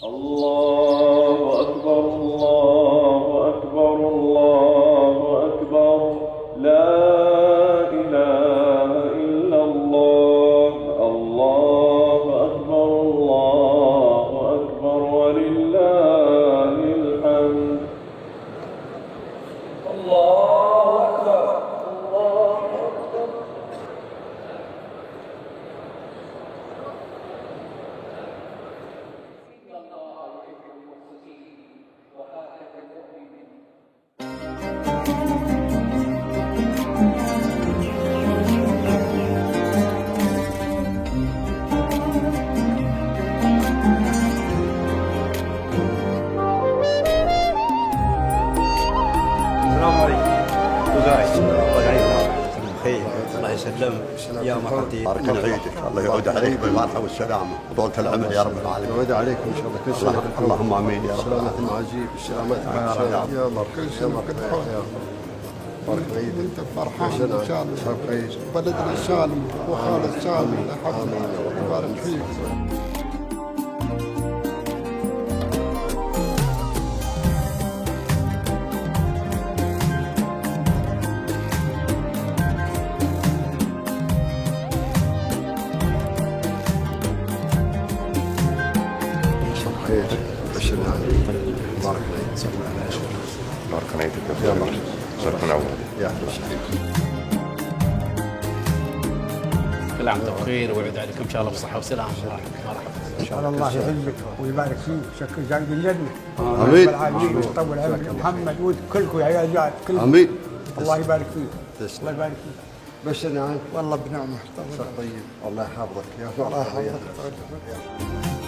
الله أكبر الله أكبر الله أكبر لا إله إلا الله الله أكبر الله أكبر ولله الحمد الله أكبر الله أكبر خير الله يسلم يا مرحبتين بارك الله فيك الله يعود عليك بالفرحه والسلامه وطولة العمر يا رب العالمين يعود عليكم ان شاء الله كل سنه اللهم امين يا رب سلامة المعاجيب السلامات يا الله كل سنه كل حول يا رب بارك عيد انت فرحان ان شاء الله بلدنا سالم وخالد سالم امين يا رب يبارك فيك خير بشرنا بارك الله بارك الله فيك يا مرحبا شرفنا أول يا اهلا وسهلا كل عام وانتم بخير ويعود عليكم ان شاء الله بصحه وسلامه. مرحبا ان شاء الله يحبك ويبارك فيك شكل جاي الجنه امين ويطول عمرك محمد وكلكم يا عيال كلكم امين الله يبارك فيك الله يبارك فيك بشرنا عنك والله بنعمه طيب الله يحفظك يا الله يحفظك